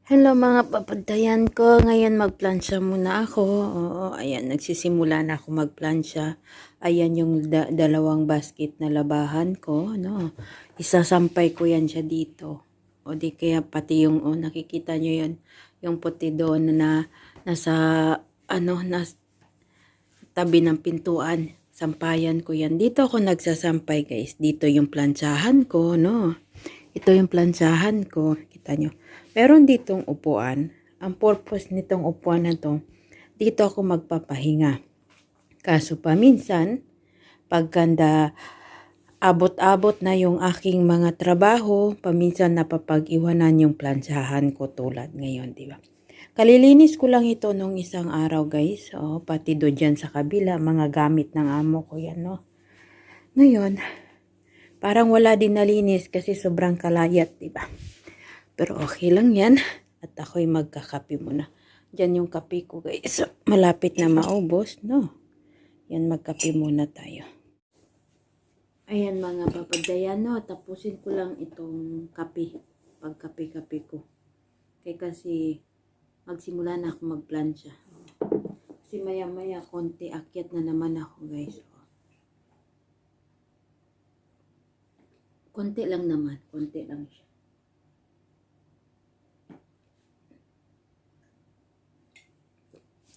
Hello mga papantayan ko. Ngayon magplansya muna ako. Oo, ayan, nagsisimula na ako magplansya. Ayan yung dalawang basket na labahan ko. No? Isasampay ko yan siya dito. O di kaya pati yung, nakikita nyo yun, yung puti doon na nasa, nasa tabi ng pintuan. Sampayan ko yan. Dito ako nagsasampay guys. Dito yung plansyahan ko, no? Ito yung plansyahan ko. Kita nyo. Meron ditong upuan. Ang purpose nitong upuan na to, dito ako magpapahinga. Kaso paminsan, pagkanda abot-abot na yung aking mga trabaho, paminsan napapag-iwanan yung plansyahan ko tulad ngayon, di ba? Kalilinis ko lang ito nung isang araw guys. Pati do dyan sa kabila, mga gamit ng amo ko yan, no? Ngayon, parang wala din nalinis kasi sobrang kalayat, di ba? Pero okay lang yan. At ako'y magkakape muna. Diyan yung kape ko guys. Malapit na maubos, no? Yan, magkape muna tayo. Ayan mga papadayan, no? Tapusin ko lang itong kape. Pagkape-kape ko. Kasi magsimula na ako magplansya. Kasi maya-maya konti akyat na naman ako guys. Konti lang naman. Konti lang siya.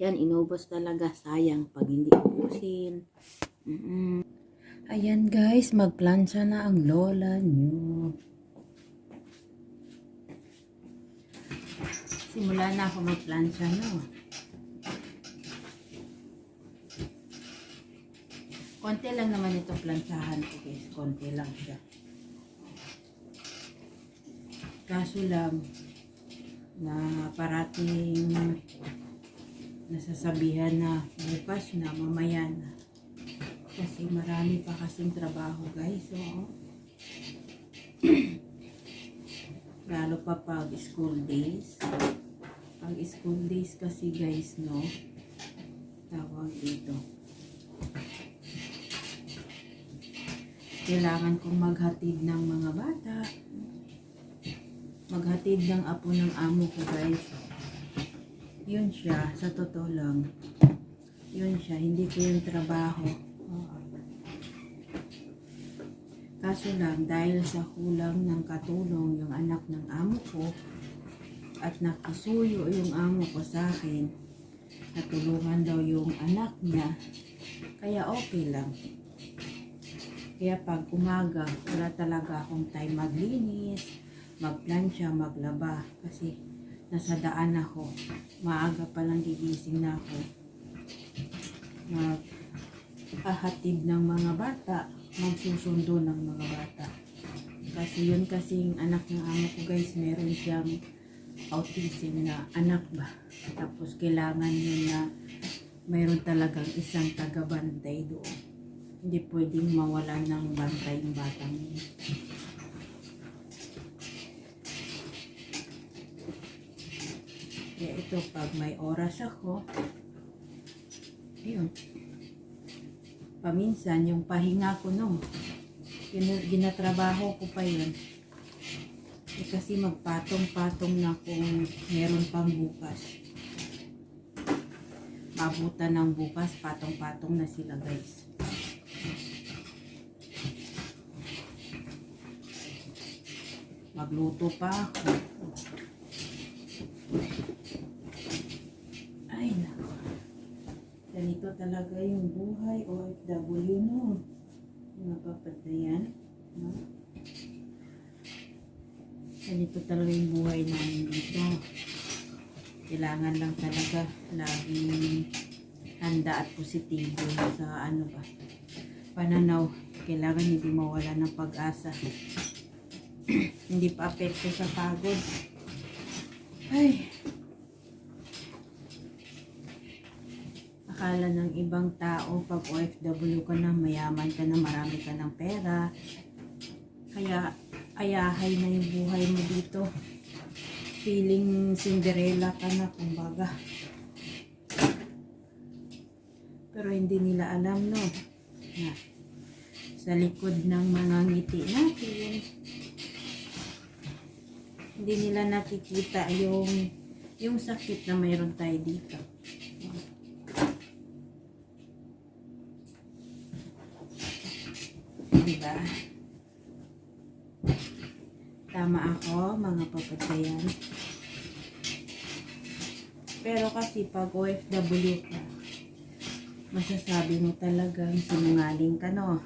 Yan, inubos talaga. Sayang pag hindi ubusin. Ayan guys, magplansya na ang lola nyo. Simula na ako magplansya, no? Konti lang naman ito plansyahan ko guys. Konti lang siya. Kaso lang, na parating nasasabihan na bukas na, mamaya na. Kasi marami pa kasing trabaho guys. Lalo pa pag school days. Pag school days kasi guys, no, tawag dito. Kailangan kong maghatid ng mga bata. Maghatid ng apo ng amo ko guys. Yun siya, sa totoo lang. Yun siya, hindi ko yung trabaho. Kaso lang, dahil sa kulang ng katulong yung anak ng amo ko, at nakisuyo yung amo ko sa akin, natulungan daw yung anak niya, kaya okay lang. Kaya pag umaga, wala talaga akong time maglinis, magplansya, maglaba, kasi nasa daan ako. Maaga pa lang gigising na ako. Maghahatid ng mga bata, magsusundo ng mga bata. Kasi yun kasing anak ng amo ko guys, meron siyang autism na anak ba. Tapos kailangan yun na mayroon talagang isang taga-bantay doon. Hindi pwedeng mawalan ng bantay yung batang yun. Kaya ito, pag may oras ako, ayun, paminsan yung pahinga ko, no, ginatrabaho ko pa yun. Kasi magpatong-patong na kung meron pang bukas. Mabutan ng bukas, patong-patong na sila guys. Magluto pa ako. Ay nako. Ganito talaga yung buhay OFW, no? Mga papatayan. No? Ganito talaga yung buhay namin dito. Kailangan lang talaga laging handa at positibo sa pananaw. Kailangan hindi mawala ng pag-asa. Hindi pa apekto sa pagod. Ay. Akala ng ibang tao pag OFW ka na, mayaman ka na, marami ka ng pera. Kaya ayahay na yung buhay mo dito. Feeling Cinderella ka na, kumbaga. Pero hindi nila alam, no, na sa likod ng mga ngiti natin, Hindi nila nakikita yung sakit na mayroon tayo dito. Diba? Tama ako, mga papatayan. Pero kasi pag OFW ka, masasabi mo talagang sinungaling ka, no?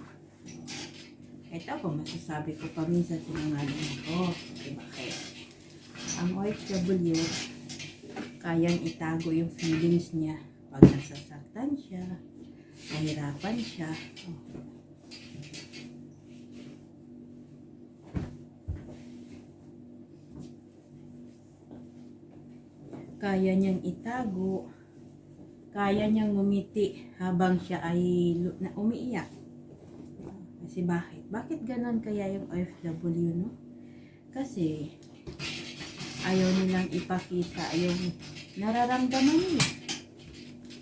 Kahit ako, masasabi ko pa minsan sinungaling ako. Diba? Kaya ang OFW, kayang itago yung feelings niya pag nasasaktan siya, nahirapan siya. Kaya niyang itago, kaya niyang ngumiti habang siya ay umiiyak. Kasi bakit? Bakit ganon kaya yung OFW, no? Kasi ayaw nilang ipakita yung nararamdaman nila.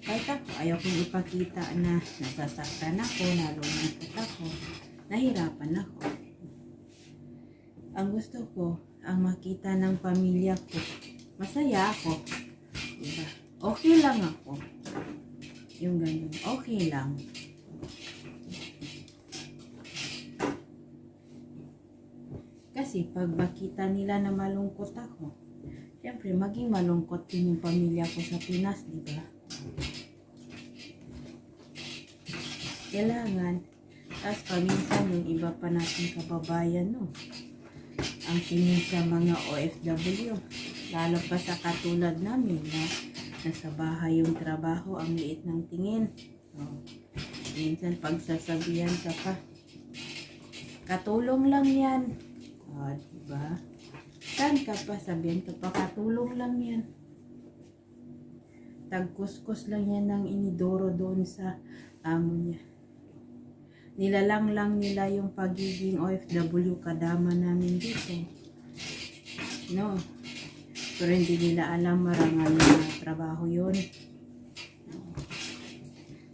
Kahit ako, ayaw kong ipakita na nasasaktan ako, nalungkot ako, nahirapan ako. Ang gusto ko, ang makita ng pamilya ko, masaya ako. Diba? Okay lang ako. Yung ganun. Okay lang. Kasi pag makita nila na malungkot ako, syempre maging malungkot din yung pamilya ko sa Pinas, diba? Kailangan. Tapos paminsan yung iba pa nating kababayan, no? Ang tingin sa mga OFW. Lalo pa sa katulad namin na nasa bahay yung trabaho, ang liit ng tingin. Minsan pagsasabihan ka pa, katulong lang yan. Diba? Saan ka pa? Sabihan ka pa, katulong lang yan. Tagkuskus lang yan ng inidoro doon sa amo niya. Nilalang lang nila yung pagiging OFW kadama namin dito. No? Pero hindi nila alam marangal na trabaho yun.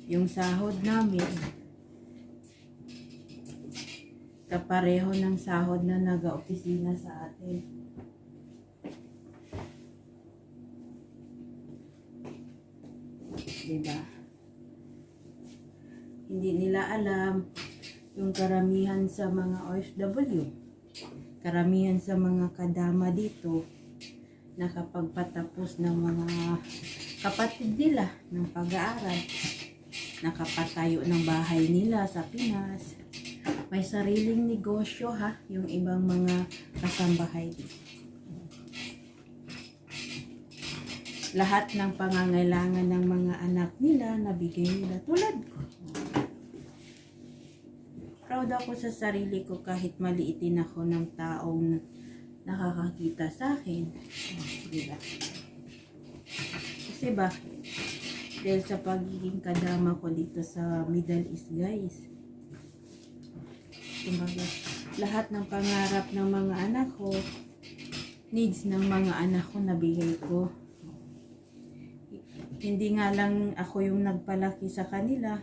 Yung sahod namin, kapareho ng sahod na nag-opisina sa atin. Diba? Hindi nila alam yung karamihan sa mga OFW. Karamihan sa mga kadama dito, nakapagpatapos ng mga kapatid nila ng pag-aaral, nakapatayo ng bahay nila sa Pinas, may sariling negosyo yung ibang mga kasambahay dito. Lahat ng pangangailangan ng mga anak nila nabigay nila tulad ko. Proud ako sa sarili ko kahit maliitin ako ng taong nakakakita sa akin. Diba? Kasi bakit? Dahil sa pagiging kadama ko dito sa Middle East, guys. Kumbaga, lahat ng pangarap ng mga anak ko, needs ng mga anak ko, nabigay ko. Hindi nga lang ako yung nagpalaki sa kanila,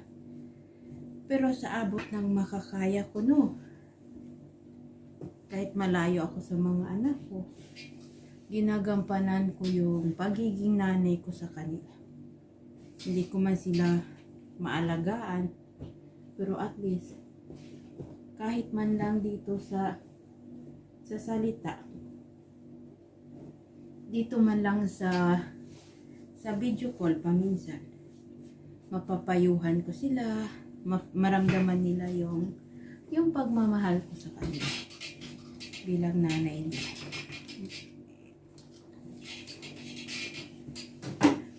pero sa abot ng makakaya ko, no? Kahit malayo ako sa mga anak ko, ginagampanan ko yung pagiging nanay ko sa kanila. Hindi ko man sila maalagaan, pero at least, kahit man lang dito sa salita, dito man lang sa video call paminsan, mapapayuhan ko sila, maramdaman nila yung pagmamahal ko sa kanila bilang nanay nila.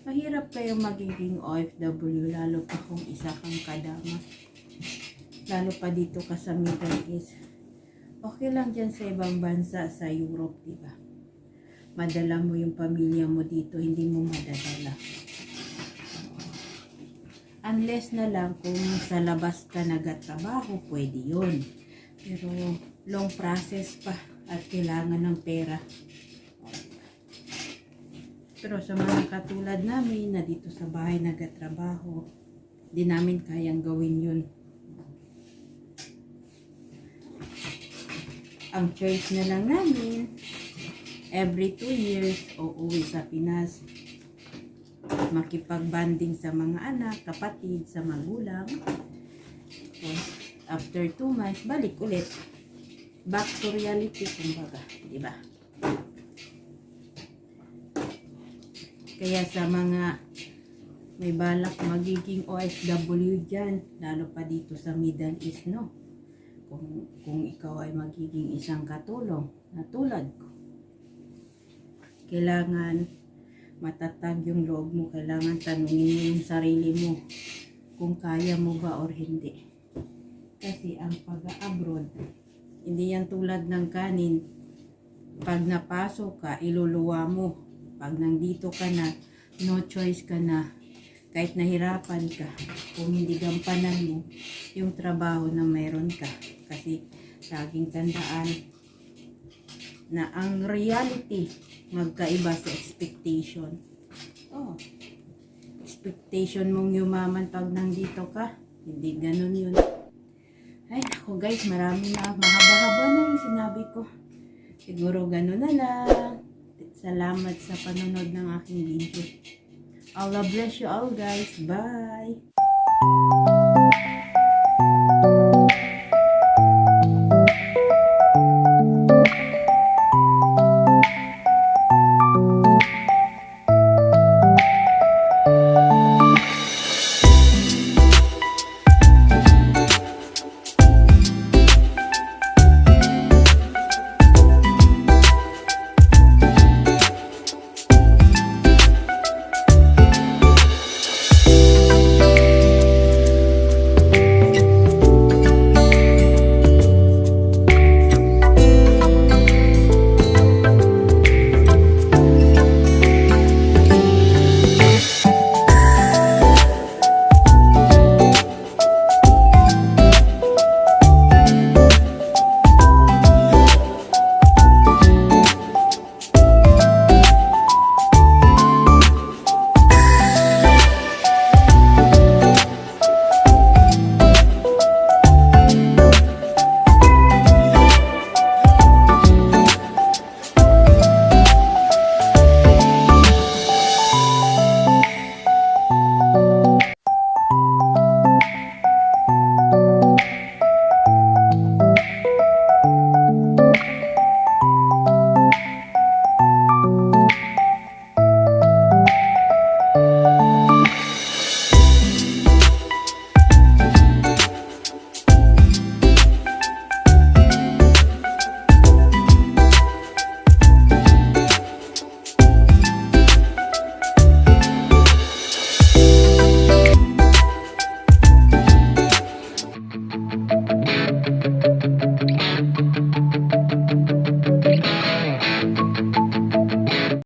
Mahirap kayo magiging OFW, lalo pa kung isa kang kadama, lalo pa dito ka sa Middle East. Okay lang dyan sa ibang bansa, sa Europe, diba? Madala mo yung pamilya mo dito, hindi mo madadala. Unless na lang kung sa labas ka nagtatrabaho, pwede yun. Pero long process pa at kailangan ng pera. Pero sa mga katulad namin na dito sa bahay nagtatrabaho, di namin kayang gawin yun. Ang choice na lang namin, every 2 years, uuwi sa Pinas. Makipag-banding sa mga anak, kapatid, sa magulang. Tapos, after 2 months, balik ulit. Back to reality, kumbaga. Diba? Kaya sa mga may balak magiging OFW dyan, lalo pa dito sa Middle East, no? Kung ikaw ay magiging isang katulong na tulad ko, kailangan matatag yung loob mo, kailangan tanungin mo yung sarili mo kung kaya mo ba or hindi. Kasi ang pag-abroad, hindi yan tulad ng kanin. Pag napasok ka, iluluwa mo. Pag nandito ka na, no choice ka na. Kahit nahirapan ka, kung hindi gampanan mo yung trabaho na mayroon ka. Kasi laging tandaan na ang reality magkaiba sa expectation. Expectation mong yumaman pag nandito ka, hindi ganun yun. Ay ako guys, marami na, mahaba-haba na yung sinabi ko. Siguro ganun na lang. Salamat sa panonood ng aking video. Allah bless you all guys. Bye!